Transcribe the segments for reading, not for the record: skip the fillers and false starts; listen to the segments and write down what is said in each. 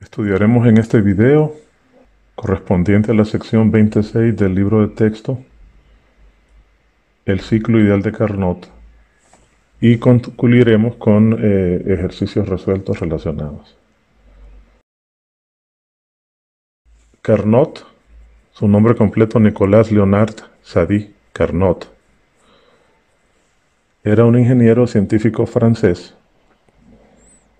Estudiaremos en este video, correspondiente a la sección 26 del libro de texto, el ciclo ideal de Carnot, y concluiremos con ejercicios resueltos relacionados. Carnot, su nombre completo Nicolas Leonard Sadi Carnot, era un ingeniero científico francés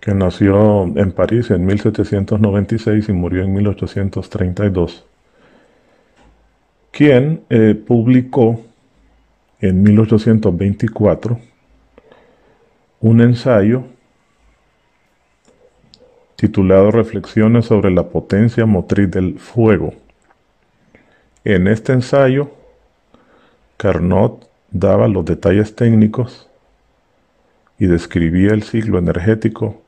que nació en París en 1796 y murió en 1832, quien publicó en 1824 un ensayo titulado Reflexiones sobre la potencia motriz del fuego. En este ensayo, Carnot daba los detalles técnicos y describía el ciclo energético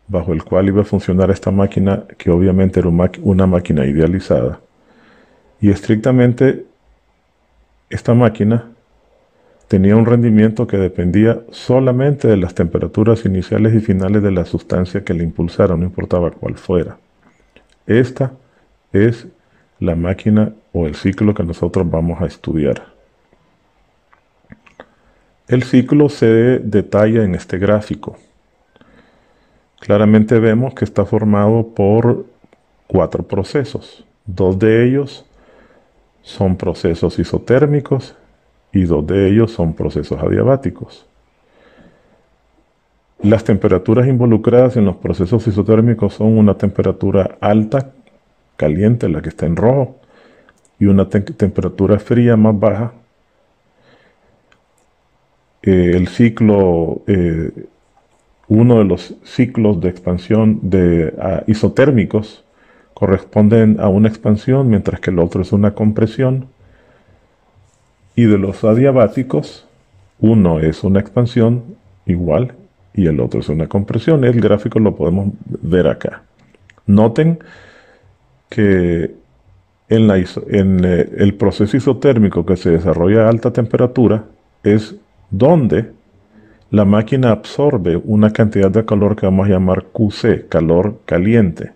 bajo el cual iba a funcionar esta máquina, que obviamente era una máquina idealizada. Y estrictamente, esta máquina tenía un rendimiento que dependía solamente de las temperaturas iniciales y finales de la sustancia que le impulsara, no importaba cuál fuera. Esta es la máquina o el ciclo que nosotros vamos a estudiar. El ciclo se detalla en este gráfico. Claramente vemos que está formado por 4 procesos. 2 de ellos son procesos isotérmicos y 2 de ellos son procesos adiabáticos. Las temperaturas involucradas en los procesos isotérmicos son una temperatura alta, caliente, la que está en rojo, y una temperatura fría más baja. El ciclo, uno de los ciclos de expansión isotérmicos corresponden a una expansión, mientras que el otro es una compresión. Y de los adiabáticos, uno es una expansión igual y el otro es una compresión. El gráfico lo podemos ver acá. Noten que en el proceso isotérmico que se desarrolla a alta temperatura es donde la máquina absorbe una cantidad de calor que vamos a llamar QC, calor caliente.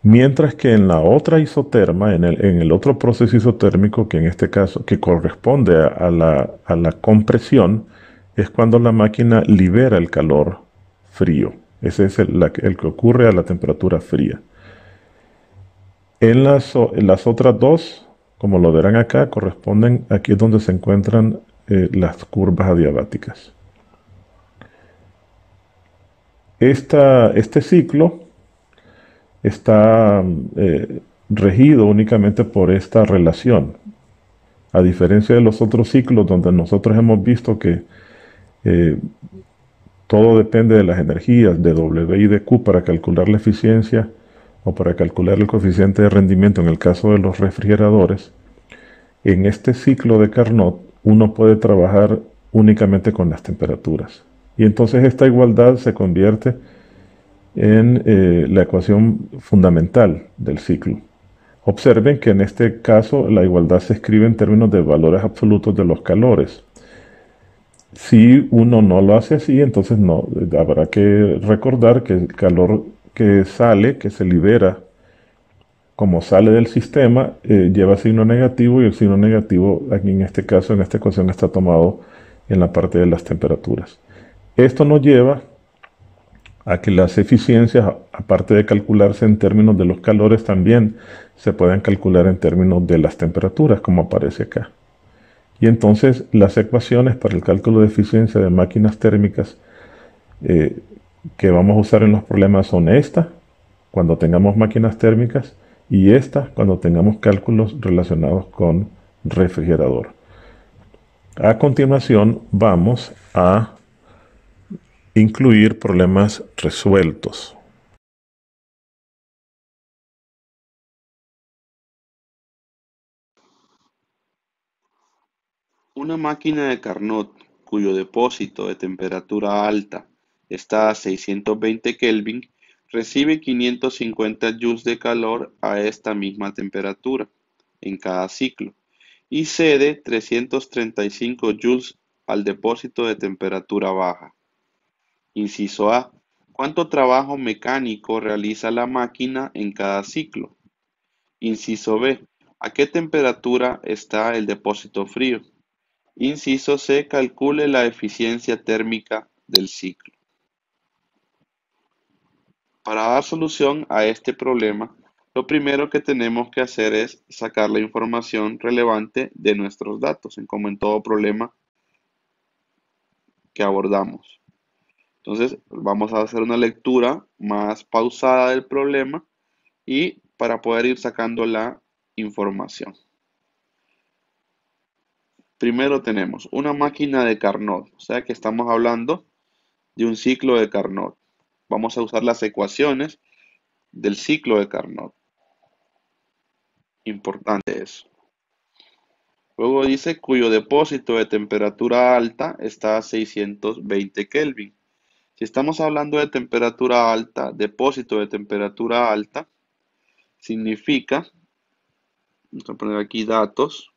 Mientras que en la otra isoterma, en el otro proceso isotérmico, que en este caso, que corresponde a la compresión, es cuando la máquina libera el calor frío. Ese es el que ocurre a la temperatura fría. En las otras dos, como lo verán acá, corresponden, aquí es donde se encuentran las curvas adiabáticas. Este ciclo está regido únicamente por esta relación. A diferencia de los otros ciclos donde nosotros hemos visto que eh, todo depende de las energías de W y de Q para calcular la eficiencia o para calcular el coeficiente de rendimiento en el caso de los refrigeradores, en este ciclo de Carnot uno puede trabajar únicamente con las temperaturas. Y entonces esta igualdad se convierte en la ecuación fundamental del ciclo. Observen que en este caso la igualdad se escribe en términos de valores absolutos de los calores. Si uno no lo hace así, entonces no, habrá que recordar que el calor que sale, que se libera como sale del sistema, lleva signo negativo y el signo negativo aquí en este caso, en esta ecuación, está tomado en la parte de las temperaturas. Esto nos lleva a que las eficiencias, aparte de calcularse en términos de los calores, también se pueden calcular en términos de las temperaturas, como aparece acá. Y entonces las ecuaciones para el cálculo de eficiencia de máquinas térmicas eh, que vamos a usar en los problemas son esta, cuando tengamos máquinas térmicas, y esta, cuando tengamos cálculos relacionados con refrigerador. A continuación vamos a incluir problemas resueltos. Una máquina de Carnot cuyo depósito de temperatura alta está a 620 Kelvin recibe 550 joules de calor a esta misma temperatura en cada ciclo y cede 335 joules al depósito de temperatura baja. Inciso A. ¿Cuánto trabajo mecánico realiza la máquina en cada ciclo? Inciso B. ¿A qué temperatura está el depósito frío? Inciso C. Calcule la eficiencia térmica del ciclo. Para dar solución a este problema, lo primero que tenemos que hacer es sacar la información relevante de nuestros datos, como en todo problema que abordamos. Entonces, vamos a hacer una lectura más pausada del problema y para poder ir sacando la información. Primero tenemos una máquina de Carnot, o sea que estamos hablando de un ciclo de Carnot. Vamos a usar las ecuaciones del ciclo de Carnot. Importante eso. Luego dice cuyo depósito de temperatura alta está a 620 Kelvin. Si estamos hablando de temperatura alta, depósito de temperatura alta, significa, vamos a poner aquí datos,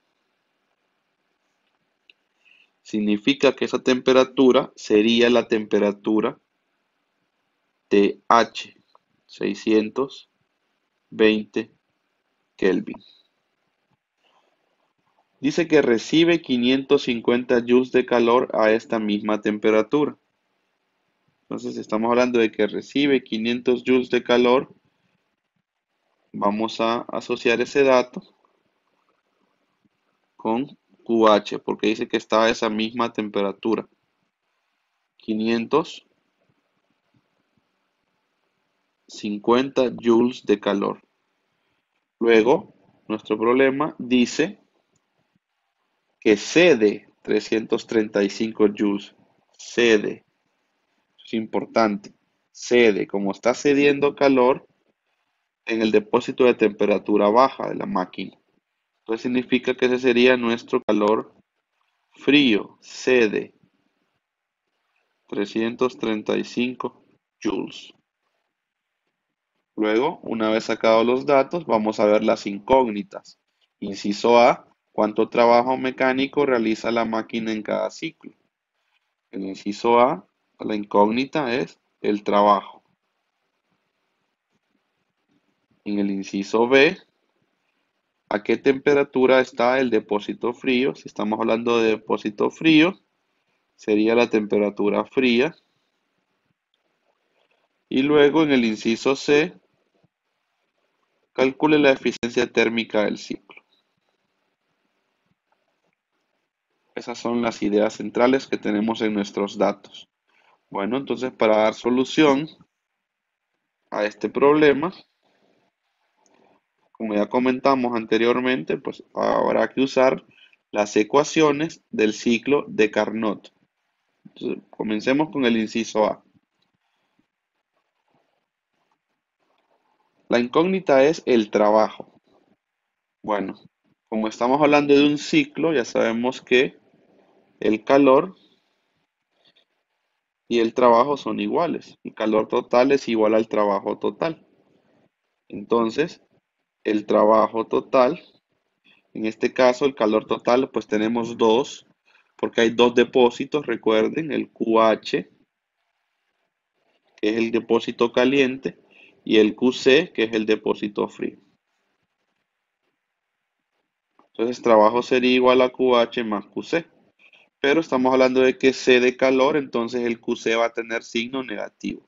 significa que esa temperatura sería la temperatura TH, 620 Kelvin. Dice que recibe 550 joules de calor a esta misma temperatura. Entonces estamos hablando de que recibe 500 joules de calor. Vamos a asociar ese dato con QH porque dice que está a esa misma temperatura. 550 joules de calor. Luego, nuestro problema dice que cede 335 joules. Cede. Es importante. Cede. Como está cediendo calor en el depósito de temperatura baja de la máquina. Entonces significa que ese sería nuestro calor frío. Cede 335 joules. Luego, una vez sacados los datos, vamos a ver las incógnitas. Inciso A, ¿cuánto trabajo mecánico realiza la máquina en cada ciclo? En el inciso A, la incógnita es el trabajo. En el inciso B, ¿a qué temperatura está el depósito frío? Si estamos hablando de depósito frío, sería la temperatura fría. Y luego en el inciso C, calcule la eficiencia térmica del ciclo. Esas son las ideas centrales que tenemos en nuestros datos. Bueno, entonces para dar solución a este problema, como ya comentamos anteriormente, pues habrá que usar las ecuaciones del ciclo de Carnot. Entonces, comencemos con el inciso A. La incógnita es el trabajo. Bueno, como estamos hablando de un ciclo, ya sabemos que el calor y el trabajo son iguales. El calor total es igual al trabajo total. Entonces, el trabajo total, en este caso el calor total, pues tenemos dos, porque hay dos depósitos, recuerden, el QH, que es el depósito caliente, y el QC, que es el depósito frío. Entonces, trabajo sería igual a QH más QC. Pero estamos hablando de que C de calor, entonces el QC va a tener signo negativo.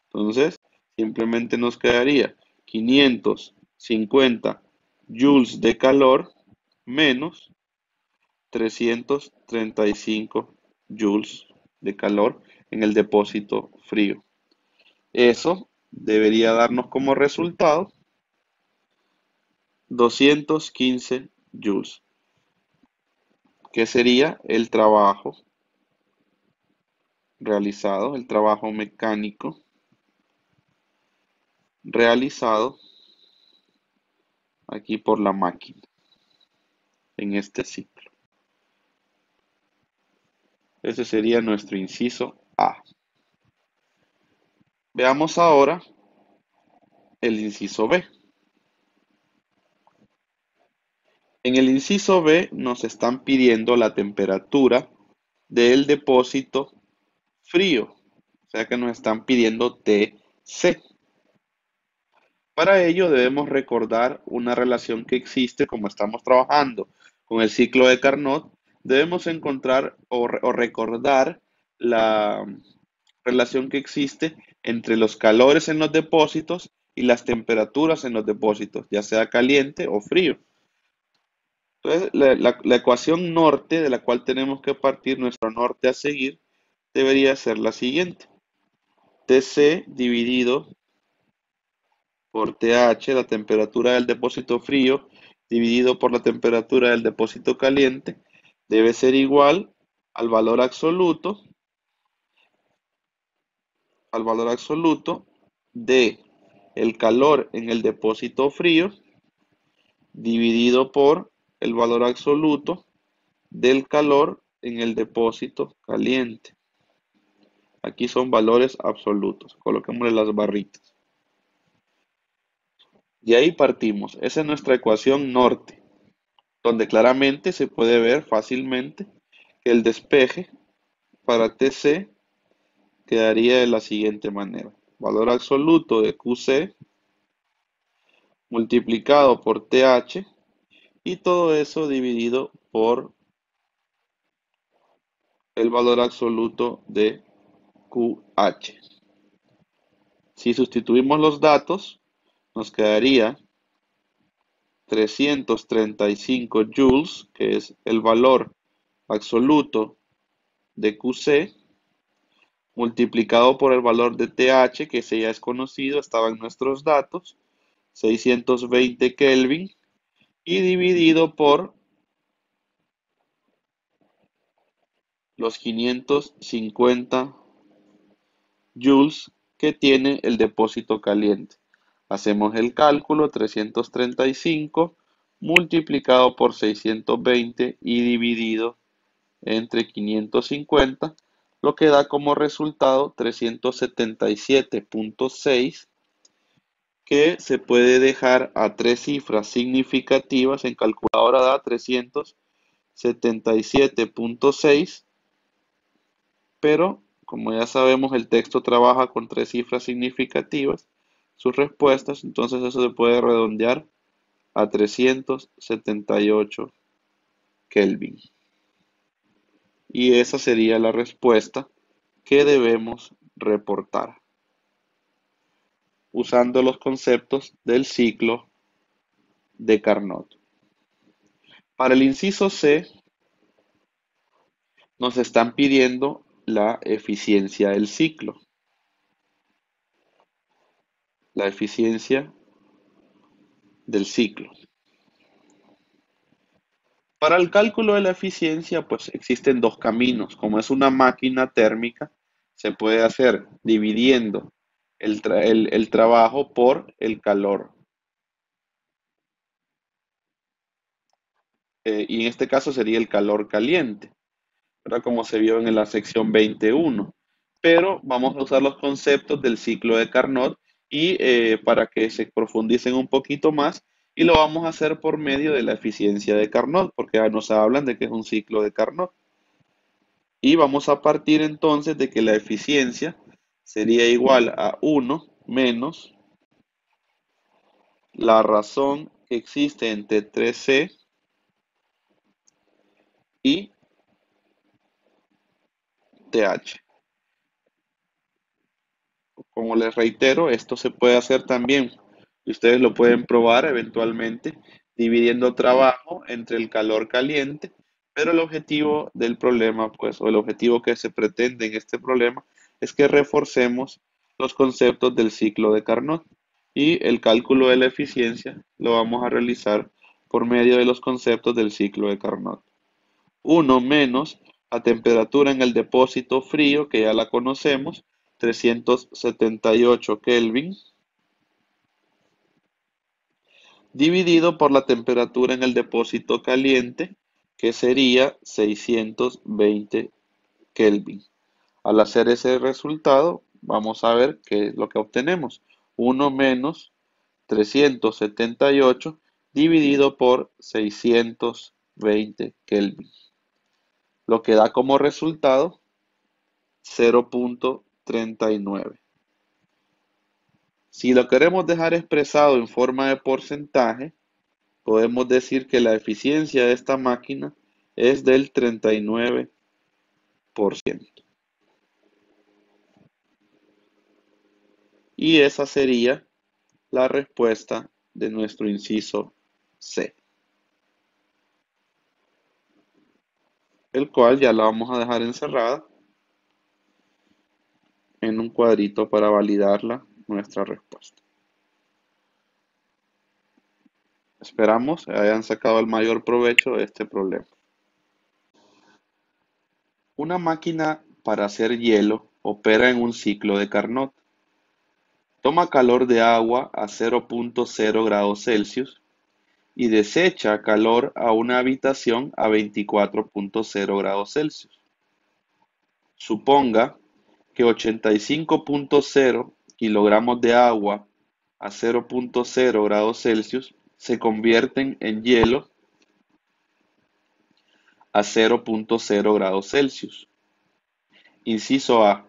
Entonces, simplemente nos quedaría 550 joules de calor menos 335 joules de calor en el depósito frío. Eso debería darnos como resultado 215 joules, que sería el trabajo realizado, el trabajo mecánico realizado aquí por la máquina en este ciclo. Ese sería nuestro inciso A. Veamos ahora el inciso B. En el inciso B nos están pidiendo la temperatura del depósito frío. O sea que nos están pidiendo TC. Para ello debemos recordar una relación que existe como estamos trabajando con el ciclo de Carnot. Debemos encontrar o recordar la relación que existe entre los calores en los depósitos y las temperaturas en los depósitos, ya sea caliente o frío. Entonces, la ecuación norte de la cual tenemos que partir, nuestro norte a seguir, debería ser la siguiente. TC dividido por TH, la temperatura del depósito frío, dividido por la temperatura del depósito caliente, debe ser igual al valor absoluto, al valor absoluto de el calor en el depósito frío dividido por el valor absoluto del calor en el depósito caliente. Aquí son valores absolutos. Coloquémosle las barritas. Y ahí partimos. Esa es nuestra ecuación norte, donde claramente se puede ver fácilmente que el despeje para TC quedaría de la siguiente manera. Valor absoluto de QC multiplicado por TH y todo eso dividido por el valor absoluto de QH. Si sustituimos los datos, nos quedaría 335 joules, que es el valor absoluto de QC, multiplicado por el valor de TH, que ese ya es conocido, estaba en nuestros datos, 620 Kelvin, y dividido por los 550 joules que tiene el depósito caliente. Hacemos el cálculo, 335 multiplicado por 620 y dividido entre 550, lo que da como resultado 377.6, que se puede dejar a tres cifras significativas. En calculadora da 377.6, pero como ya sabemos el texto trabaja con tres cifras significativas, sus respuestas, entonces eso se puede redondear a 378 Kelvin. Y esa sería la respuesta que debemos reportar usando los conceptos del ciclo de Carnot. Para el inciso C nos están pidiendo la eficiencia del ciclo. La eficiencia del ciclo. Para el cálculo de la eficiencia, pues existen dos caminos. Como es una máquina térmica, se puede hacer dividiendo el trabajo por el calor. Y en este caso sería el calor caliente, ¿verdad? Como se vio en la sección 21. Pero vamos a usar los conceptos del ciclo de Carnot y para que se profundicen un poquito más, y lo vamos a hacer por medio de la eficiencia de Carnot, porque nos hablan de que es un ciclo de Carnot. Y vamos a partir entonces de que la eficiencia sería igual a 1 menos la razón que existe entre 3C y TH. Como les reitero, esto se puede hacer también, y ustedes lo pueden probar eventualmente, dividiendo trabajo entre el calor caliente, pero el objetivo del problema, pues, o el objetivo que se pretende en este problema, es que reforcemos los conceptos del ciclo de Carnot, y el cálculo de la eficiencia lo vamos a realizar por medio de los conceptos del ciclo de Carnot. 1 menos la temperatura en el depósito frío, que ya la conocemos, 378 Kelvin, dividido por la temperatura en el depósito caliente, que sería 620 Kelvin. Al hacer ese resultado, vamos a ver qué es lo que obtenemos. 1 menos 378 dividido por 620 Kelvin, lo que da como resultado 39. Si lo queremos dejar expresado en forma de porcentaje, podemos decir que la eficiencia de esta máquina es del 39%. Y esa sería la respuesta de nuestro inciso C, el cual ya la vamos a dejar encerrada en un cuadrito para validarla nuestra respuesta. Esperamos que hayan sacado el mayor provecho de este problema. Una máquina para hacer hielo opera en un ciclo de Carnot. Toma calor de agua a 0.0 grados Celsius y desecha calor a una habitación a 24.0 grados Celsius. Suponga que 85.0 kilogramos de agua a 0.0 grados Celsius se convierten en hielo a 0.0 grados Celsius. Inciso A.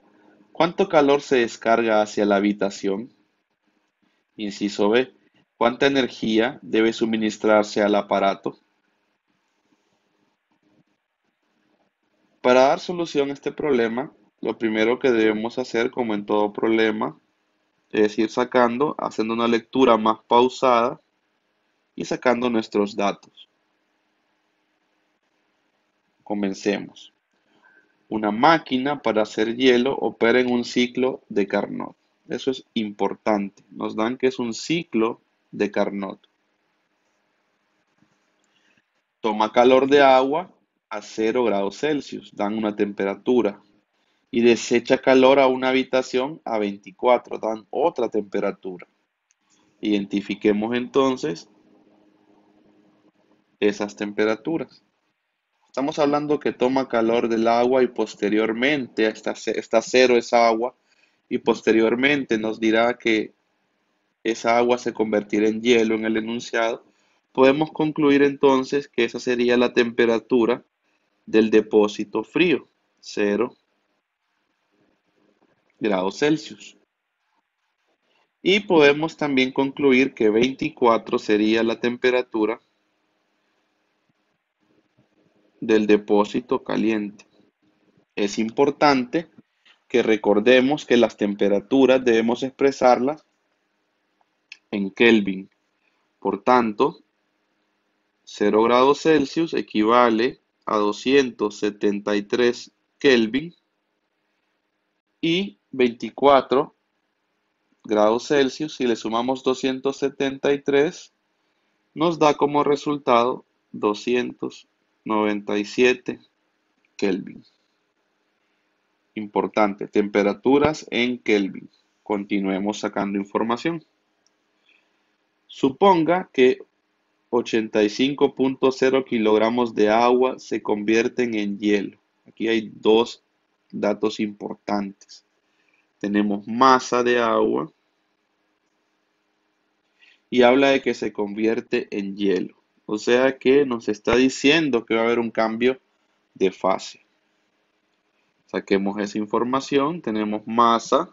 ¿Cuánto calor se descarga hacia la habitación? Inciso B. ¿Cuánta energía debe suministrarse al aparato? Para dar solución a este problema, lo primero que debemos hacer, como en todo problema, es ir haciendo una lectura más pausada y sacando nuestros datos. Comencemos. Una máquina para hacer hielo opera en un ciclo de Carnot. Eso es importante. Nos dan que es un ciclo de Carnot. Toma calor de agua a 0 grados Celsius, dan una temperatura. Y desecha calor a una habitación a 24, dan otra temperatura. Identifiquemos entonces esas temperaturas. Estamos hablando que toma calor del agua y posteriormente está cero esa agua y posteriormente nos dirá que esa agua se convertirá en hielo en el enunciado. Podemos concluir entonces que esa sería la temperatura del depósito frío, 0 grados Celsius. Y podemos también concluir que 24 sería la temperatura del depósito caliente. Es importante que recordemos que las temperaturas debemos expresarlas en Kelvin. Por tanto, 0 grados Celsius equivale a 273 Kelvin y 24 grados Celsius, si le sumamos 273, nos da como resultado 297 Kelvin. Importante, temperaturas en Kelvin. Continuemos sacando información. Suponga que 85.0 kilogramos de agua se convierten en hielo. Aquí hay dos datos importantes. Tenemos masa de agua y habla de que se convierte en hielo. O sea que nos está diciendo que va a haber un cambio de fase. Saquemos esa información. Tenemos masa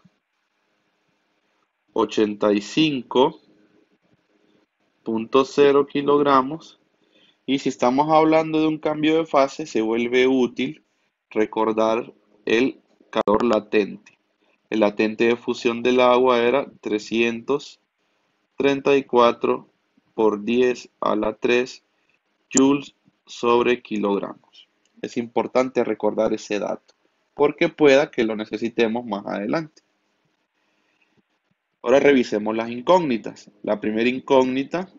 85.0 kilogramos. Y si estamos hablando de un cambio de fase, se vuelve útil recordar el calor latente. El latente de fusión del agua era 334 por 10 a la 3 joules sobre kilogramos. Es importante recordar ese dato, porque pueda que lo necesitemos más adelante. Ahora revisemos las incógnitas. La primera incógnita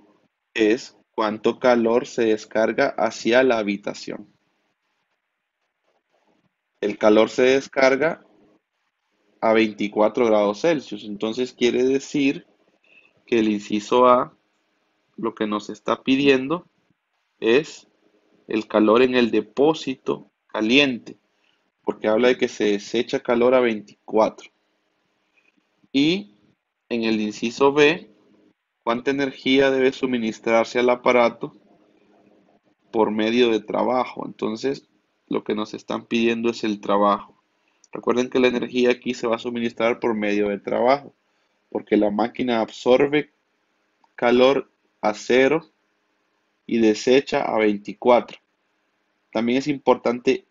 es cuánto calor se descarga hacia la habitación. El calor se descarga a 24 grados Celsius. Entonces quiere decir que el inciso A lo que nos está pidiendo es el calor en el depósito caliente, porque habla de que se desecha calor a 24. Y en el inciso B, ¿cuánta energía debe suministrarse al aparato por medio de trabajo? Entonces, lo que nos están pidiendo es el trabajo. Recuerden que la energía aquí se va a suministrar por medio del trabajo, porque la máquina absorbe calor a 0 y desecha a 24. También es importante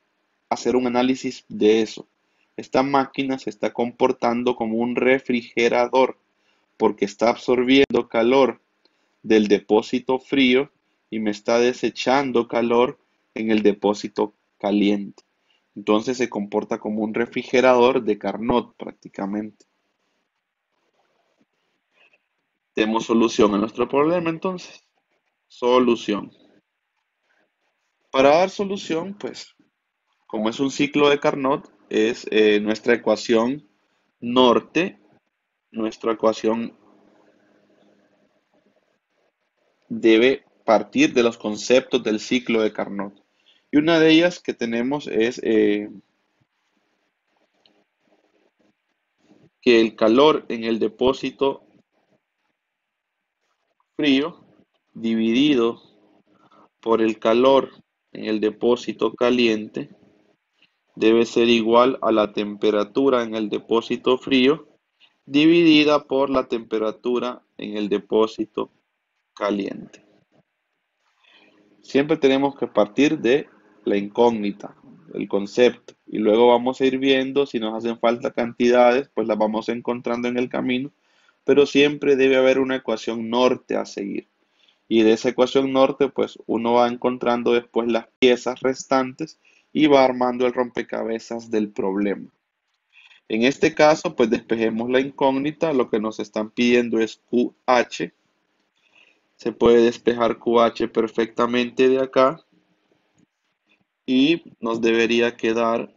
hacer un análisis de eso. Esta máquina se está comportando como un refrigerador porque está absorbiendo calor del depósito frío y me está desechando calor en el depósito caliente. Entonces se comporta como un refrigerador de Carnot prácticamente. Tenemos solución a nuestro problema entonces. Solución. Para dar solución, pues, como es un ciclo de Carnot, es nuestra ecuación norte, nuestra ecuación debe partir de los conceptos del ciclo de Carnot. Y una de ellas que tenemos es que el calor en el depósito frío dividido por el calor en el depósito caliente debe ser igual a la temperatura en el depósito frío dividida por la temperatura en el depósito caliente. Siempre tenemos que partir de la incógnita, el concepto, y luego vamos a ir viendo si nos hacen falta cantidades, pues las vamos encontrando en el camino, pero siempre debe haber una ecuación norte a seguir. Y de esa ecuación norte, pues uno va encontrando después las piezas restantes y va armando el rompecabezas del problema. En este caso, pues despejemos la incógnita, lo que nos están pidiendo es QH. Se puede despejar QH perfectamente de acá y nos debería quedar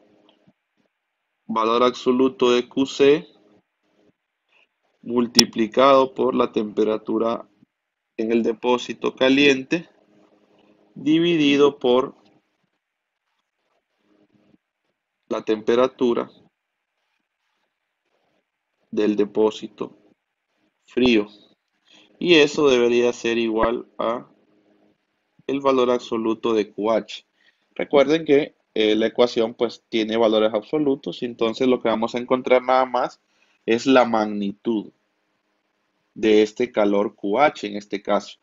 valor absoluto de QC multiplicado por la temperatura en el depósito caliente dividido por la temperatura del depósito frío. Y eso debería ser igual a el valor absoluto de QH. Recuerden que la ecuación pues tiene valores absolutos, y entonces lo que vamos a encontrar nada más es la magnitud de este calor QH en este caso,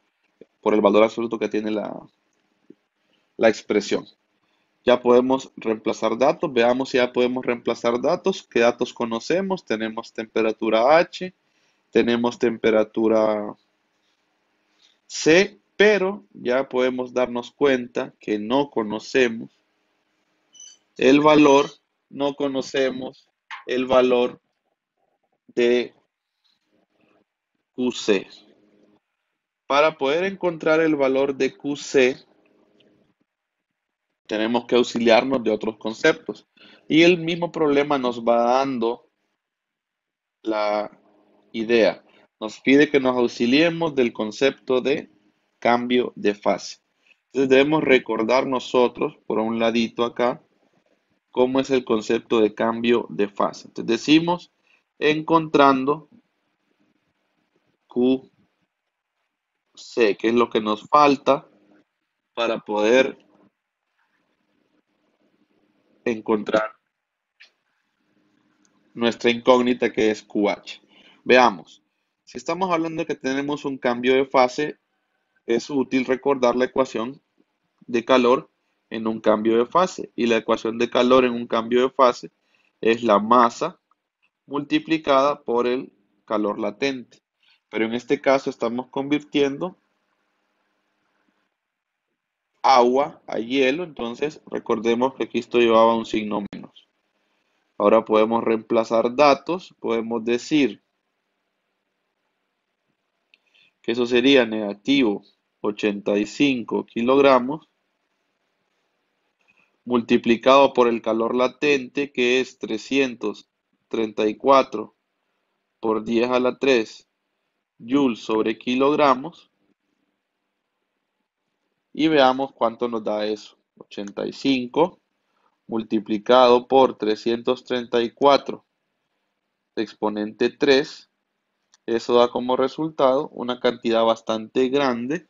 por el valor absoluto que tiene la expresión. Ya podemos reemplazar datos, veamos si ya podemos reemplazar datos, qué datos conocemos, tenemos temperatura H, tenemos temperatura C, pero ya podemos darnos cuenta que no conocemos el valor, no conocemos el valor de QC. Para poder encontrar el valor de QC, tenemos que auxiliarnos de otros conceptos. Y el mismo problema nos va dando la idea. Nos pide que nos auxiliemos del concepto de cambio de fase. Entonces debemos recordar nosotros, por un ladito acá, cómo es el concepto de cambio de fase. Entonces decimos encontrando QC, que es lo que nos falta para poder encontrar nuestra incógnita que es QH. Veamos, si estamos hablando de que tenemos un cambio de fase, es útil recordar la ecuación de calor en un cambio de fase. Y la ecuación de calor en un cambio de fase es la masa multiplicada por el calor latente. Pero en este caso estamos convirtiendo agua a hielo, entonces recordemos que aquí esto llevaba un signo menos. Ahora podemos reemplazar datos, podemos decir que eso sería negativo 85 kilogramos multiplicado por el calor latente, que es 334 por 10 a la 3 joules sobre kilogramos, y veamos cuánto nos da eso. 85 multiplicado por 334 exponente 3, eso da como resultado una cantidad bastante grande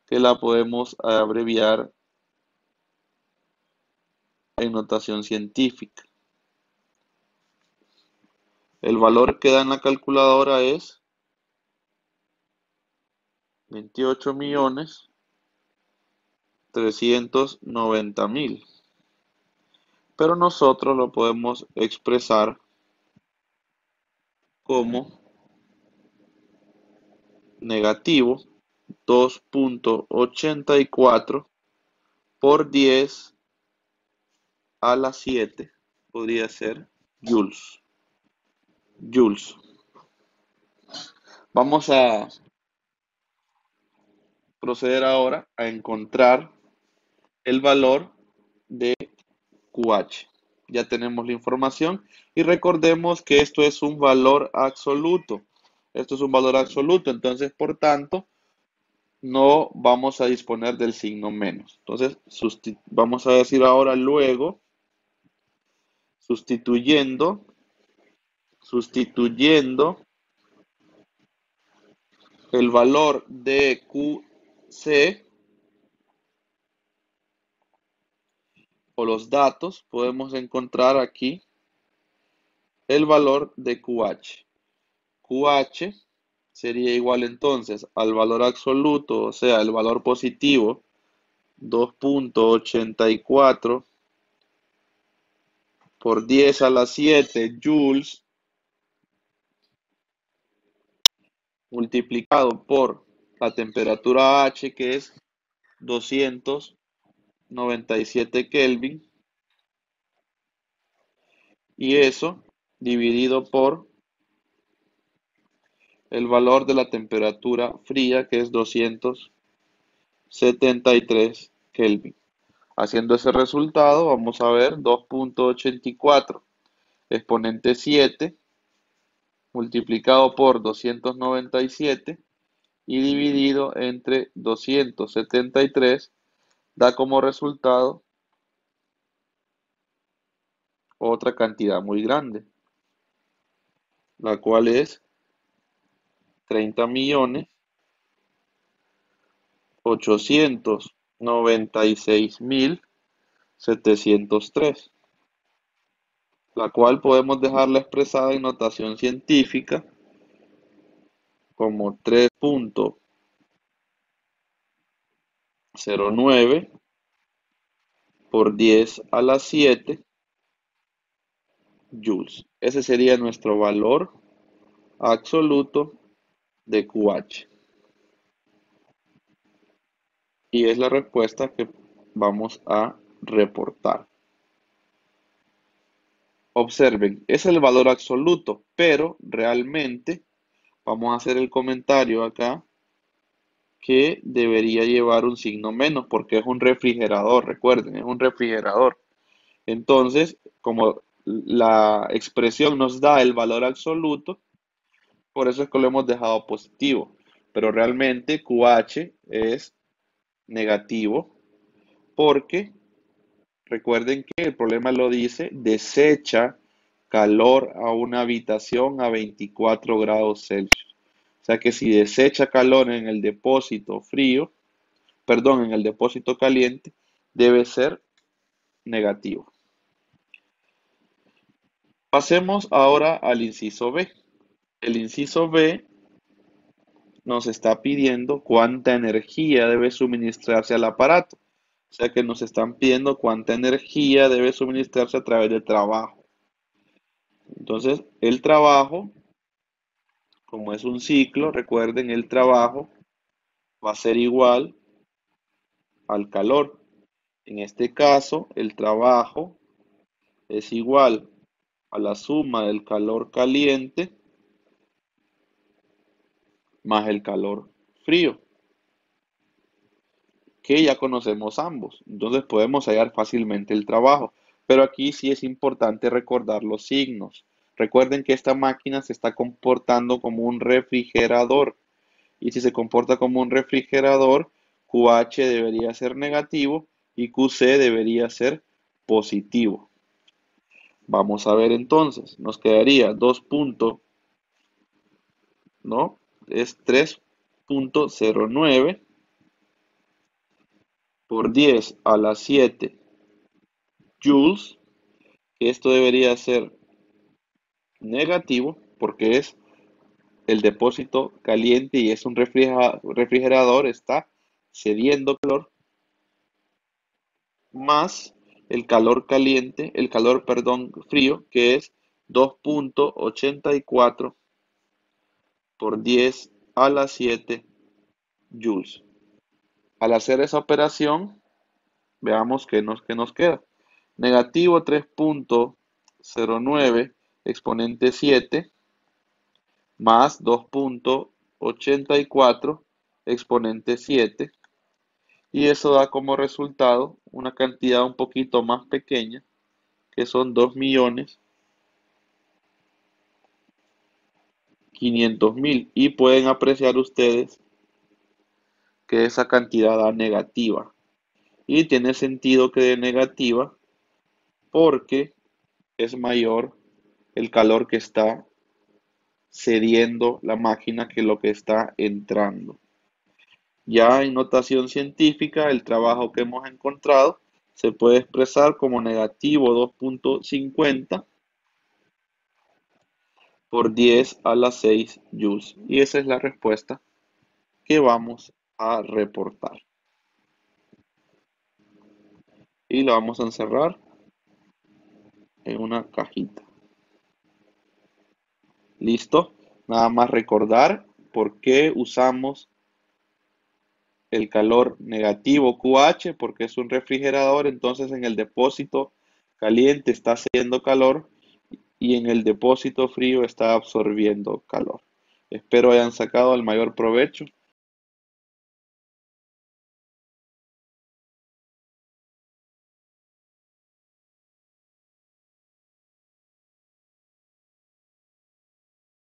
que la podemos abreviar en notación científica. El valor que da en la calculadora es 28.390.000. Pero nosotros lo podemos expresar como negativo 2.84 por 10 a la 7. Podría ser joules. Joules. Vamos a proceder ahora a encontrar el valor de QH. Ya tenemos la información y recordemos que esto es un valor absoluto. Esto es un valor absoluto, entonces por tanto no vamos a disponer del signo menos. Entonces vamos a decir ahora luego, sustituyendo el valor de QC o los datos, podemos encontrar aquí el valor de QH. QH sería igual entonces al valor absoluto, o sea, el valor positivo, 2.84 por 10 a la 7 joules, multiplicado por la temperatura H, que es 297 Kelvin, y eso dividido por el valor de la temperatura fría, que es 273 Kelvin. Haciendo ese resultado, vamos a ver 2.84 exponente 7 multiplicado por 297 y dividido entre 273 da como resultado otra cantidad muy grande, la cual es 30.896.703, la cual podemos dejarla expresada en notación científica como 3.09 por 10 a la 7 joules. Ese sería nuestro valor absoluto de QH. Y es la respuesta que vamos a reportar. Observen, es el valor absoluto, pero realmente vamos a hacer el comentario acá que debería llevar un signo menos porque es un refrigerador, recuerden, es un refrigerador. Entonces, como la expresión nos da el valor absoluto, por eso es que lo hemos dejado positivo, pero realmente QH es negativo porque recuerden que el problema lo dice, desecha calor a una habitación a 24 grados Celsius. O sea que si desecha calor en el depósito frío, perdón, en el depósito caliente, debe ser negativo. Pasemos ahora al inciso B. El inciso B nos está pidiendo cuánta energía debe suministrarse al aparato. O sea que nos están pidiendo cuánta energía debe suministrarse a través del trabajo. Entonces, el trabajo, como es un ciclo, recuerden, el trabajo va a ser igual al calor. En este caso, el trabajo es igual a la suma del calor caliente más el calor frío, que ya conocemos ambos. Entonces podemos hallar fácilmente el trabajo. Pero aquí sí es importante recordar los signos. Recuerden que esta máquina se está comportando como un refrigerador. Y si se comporta como un refrigerador, QH debería ser negativo y QC debería ser positivo. Vamos a ver entonces, nos quedaría 2 puntos, ¿no? Es 3.09 por 10 a la 7 joules, que esto debería ser negativo, porque es el depósito caliente y es un refrigerador, está cediendo calor, más el calor, perdón, frío, que es 2.84 por 10 a la 7 joules. Al hacer esa operación, veamos qué nos queda. Negativo 3.09 exponente 7 más 2.84 exponente 7, y eso da como resultado una cantidad un poquito más pequeña, que son 2.500.000, y pueden apreciar ustedes que esa cantidad da negativa, y tiene sentido que dé negativa porque es mayor el calor que está cediendo la máquina que lo que está entrando. Ya en notación científica, el trabajo que hemos encontrado se puede expresar como negativo 2.50 por 10 a la 6 joules. Y esa es la respuesta que vamos a reportar. Y la vamos a encerrar en una cajita. ¿Listo? Nada más recordar por qué usamos el calor negativo QH, porque es un refrigerador, entonces en el depósito caliente está haciendo calor y en el depósito frío está absorbiendo calor. Espero hayan sacado el mayor provecho